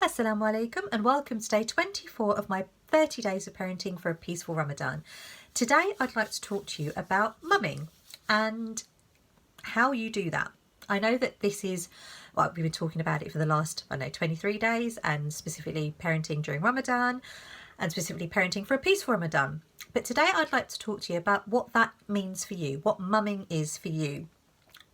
Assalamu alaikum and welcome to day 24 of my 30 days of parenting for a peaceful Ramadan. Today I'd like to talk to you about mumming and how you do that. I know that this is, well, we've been talking about it for the last, 23 days, and specifically parenting during Ramadan and specifically parenting for a peaceful Ramadan. But today I'd like to talk to you about what that means for you, what mumming is for you,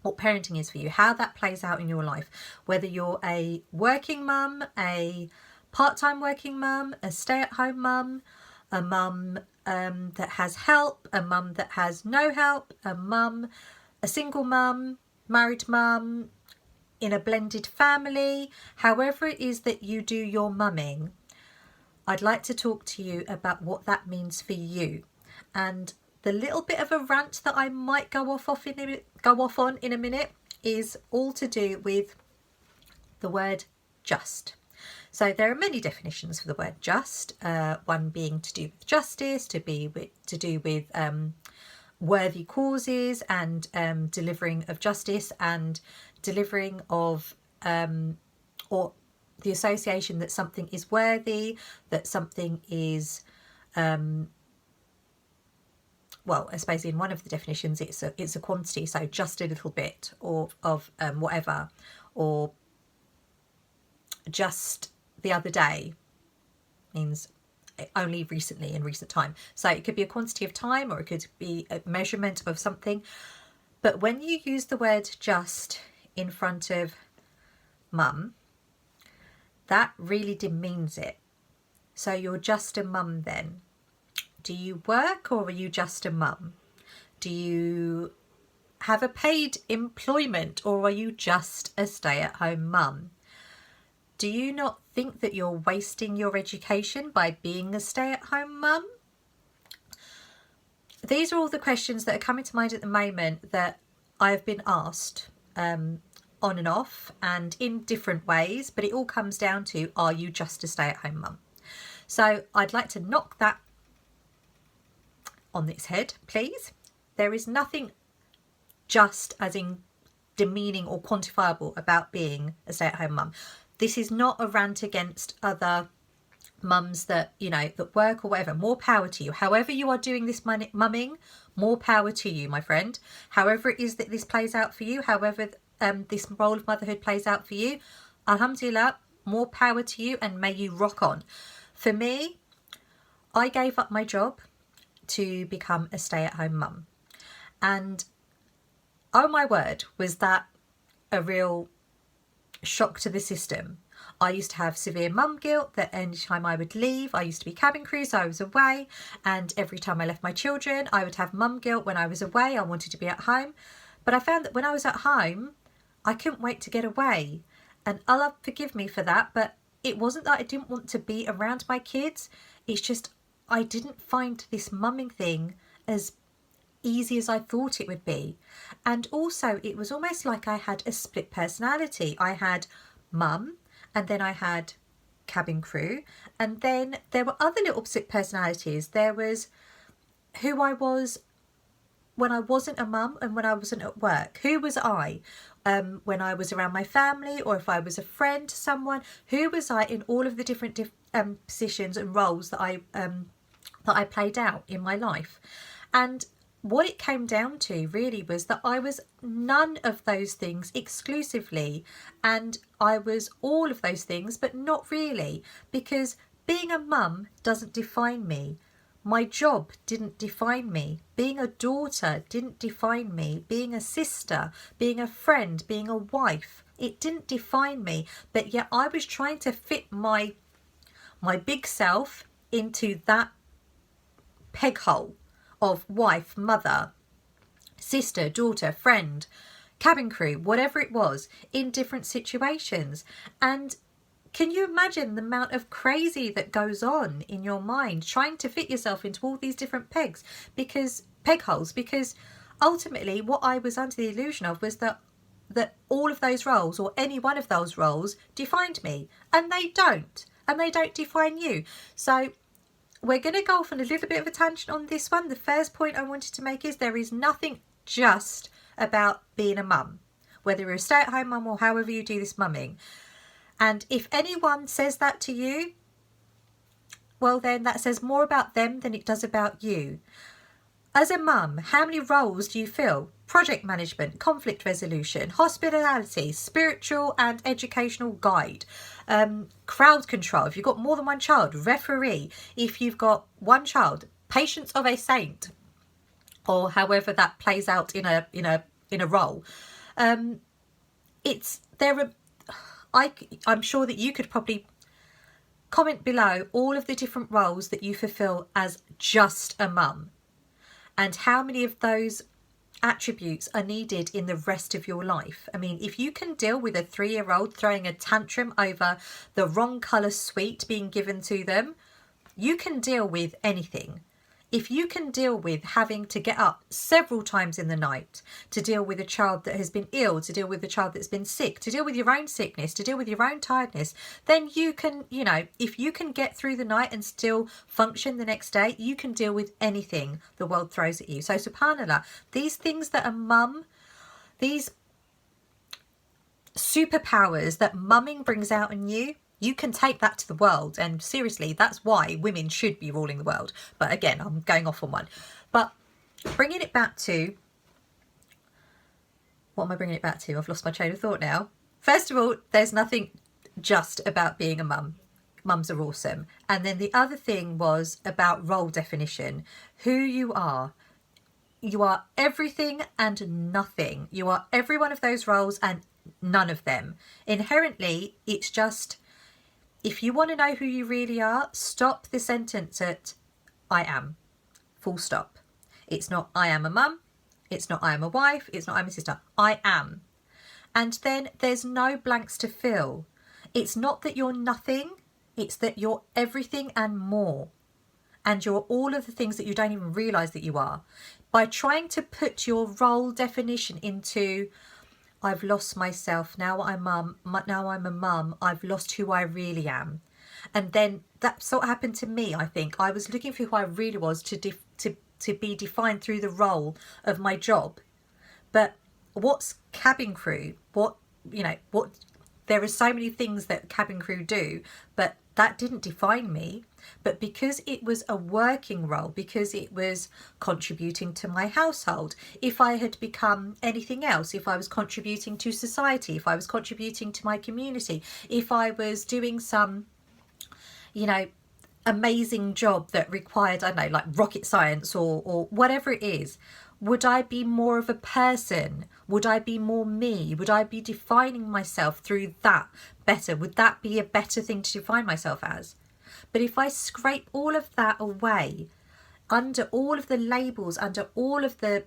what parenting is for you, how that plays out in your life, whether you're a working mum, a part-time working mum, a stay-at-home mum, a mum that has help, a mum that has no help, a single mum, married mum, in a blended family, however it is that you do your mumming. I'd like to talk to you about what that means for you. And the little bit of a rant that I might go off on in a minute is all to do with the word just. So there are many definitions for the word just, one being to do with justice, to do with worthy causes and delivering of justice and delivering of or the association that something is worthy, that something is well, I suppose in one of the definitions it's a quantity, so just a little bit or of whatever, or just the other day means only recently, in recent time. So it could be a quantity of time or it could be a measurement of something. But when you use the word just in front of mum, that really demeans it. So you're just a mum then. Do you work or are you just a mum? Do you have a paid employment or are you just a stay-at-home mum? Do you not think that you're wasting your education by being a stay-at-home mum? These are all the questions that are coming to mind at the moment that I have been asked on and off and in different ways, but it all comes down to, are you just a stay-at-home mum? So I'd like to knock that on its head, please. There is nothing just as in demeaning or quantifiable about being a stay-at-home mum. This is not a rant against other mums that, that work or whatever. More power to you. However you are doing this mumming, more power to you, my friend. However it is that this plays out for you, however this role of motherhood plays out for you, alhamdulillah, more power to you and may you rock on. For me, I gave up my job to become a stay-at-home mum, and oh my word, was that a real shock to the system. I used to have severe mum guilt that any time I would leave, I used to be cabin crew, so I was away, and every time I left my children I would have mum guilt. When I was away I wanted to be at home, but I found that when I was at home I couldn't wait to get away, and Allah forgive me for that, but it wasn't that I didn't want to be around my kids, it's just I didn't find this mumming thing as easy as I thought it would be. And also it was almost like I had a split personality. I had mum, and then I had cabin crew, and then there were other little split personalities. There was who I was when I wasn't a mum and when I wasn't at work. Who was I when I was around my family, or if I was a friend to someone? Who was I in all of the different positions and roles that I played out in my life? And what it came down to really was that I was none of those things exclusively, and I was all of those things but not really, because being a mum doesn't define me. My job didn't define me. Being a daughter didn't define me. Being a sister, being a friend, being a wife, it didn't define me. But yet I was trying to fit my big self into that peg hole of wife, mother, sister, daughter, friend, cabin crew, whatever it was, in different situations. And can you imagine the amount of crazy that goes on in your mind trying to fit yourself into all these different peg holes? Because ultimately what I was under the illusion of was that all of those roles, or any one of those roles, defined me, and they don't, and they don't define you. So we're going to go off on a little bit of a tangent on this one. The first point I wanted to make is there is nothing just about being a mum, whether you're a stay-at-home mum or however you do this mumming. And if anyone says that to you, well then that says more about them than it does about you. As a mum, how many roles do you fill? Project management, conflict resolution, hospitality, spiritual and educational guide, crowd control. If you've got more than one child, referee. If you've got one child, patience of a saint, or however that plays out in a role. I'm sure that you could probably comment below all of the different roles that you fulfill as just a mum, and how many of those attributes are needed in the rest of your life. I mean, if you can deal with a 3-year-old throwing a tantrum over the wrong colour sweet being given to them, you can deal with anything. If you can deal with having to get up several times in the night to deal with a child that has been ill, to deal with a child that's been sick, to deal with your own sickness, to deal with your own tiredness, then you can, if you can get through the night and still function the next day, you can deal with anything the world throws at you. So subhanAllah, these things that a mum, these superpowers that mumming brings out in you, you can take that to the world. And seriously, that's why women should be ruling the world. But again, I'm going off on one. But bringing it back to, what am I bringing it back to? I've lost my train of thought now. First of all, there's nothing just about being a mum. Mums are awesome. And then the other thing was about role definition. Who you are. You are everything and nothing. You are every one of those roles and none of them. Inherently, it's just, if you want to know who you really are, stop the sentence at I am. Full stop. It's not I am a mum. It's not I am a wife. It's not I'm a sister. I am. And then there's no blanks to fill. It's not that you're nothing. It's that you're everything and more. And you're all of the things that you don't even realise that you are. By trying to put your role definition into, I've lost myself, now I'm a mum, I've lost who I really am. And then that's what happened to me, I think. I was looking for who I really was to be defined through the role of my job. But what's cabin crew? There are so many things that cabin crew do, but that didn't define me. But because it was a working role, because it was contributing to my household, if I had become anything else, if I was contributing to society, if I was contributing to my community, if I was doing some, amazing job that required, I don't know, like rocket science or whatever it is, would I be more of a person? Would I be more me? Would I be defining myself through that better? Would that be a better thing to define myself as? But if I scrape all of that away, under all of the labels, under all of the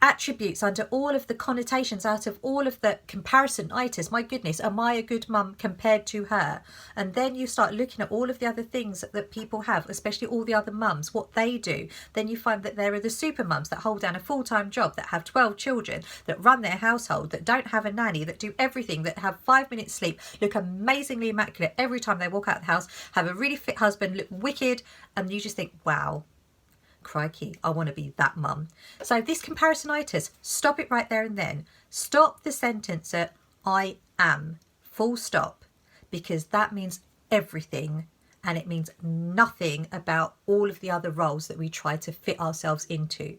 attributes, under all of the connotations, out of all of the comparison-itis, my goodness, am I a good mum compared to her? And then you start looking at all of the other things that people have, especially all the other mums, what they do. Then you find that there are the super mums that hold down a full-time job, that have 12 children, that run their household, that don't have a nanny, that do everything, that have 5 minutes sleep, look amazingly immaculate every time they walk out the house, have a really fit husband, look wicked, and you just think, wow, crikey, I want to be that mum. So this comparisonitis, stop it right there and then. Stop the sentence at I am, full stop, because that means everything and it means nothing about all of the other roles that we try to fit ourselves into.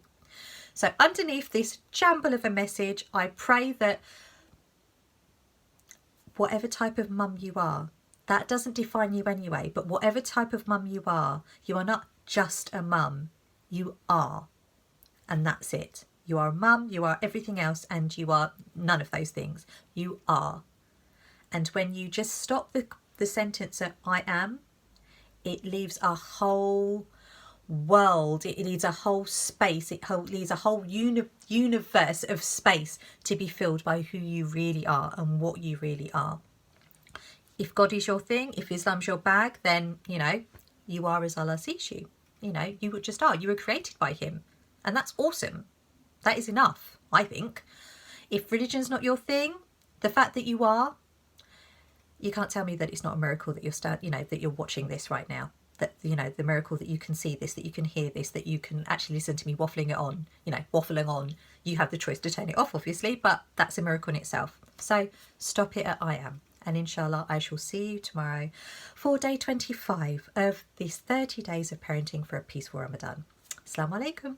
So underneath this jumble of a message, I pray that whatever type of mum you are, that doesn't define you anyway, but whatever type of mum you are not just a mum. You are, and that's it. You are a mum, you are everything else, and you are none of those things. You are. And when you just stop the sentence at I am, it leaves a whole world, it leaves a whole space, leaves a whole universe of space to be filled by who you really are and what you really are. If God is your thing, if Islam's your bag, then, you are as Allah sees you. You just are. You were created by him. And that's awesome. That is enough, I think. If religion's not your thing, the fact that you are, you can't tell me that it's not a miracle that that you're watching this right now. That, the miracle that you can see this, that you can hear this, that you can actually listen to me waffling on. You have the choice to turn it off, obviously, but that's a miracle in itself. So stop it at I am. And inshallah, I shall see you tomorrow for day 25 of these 30 days of parenting for a peaceful Ramadan. Assalamu alaikum.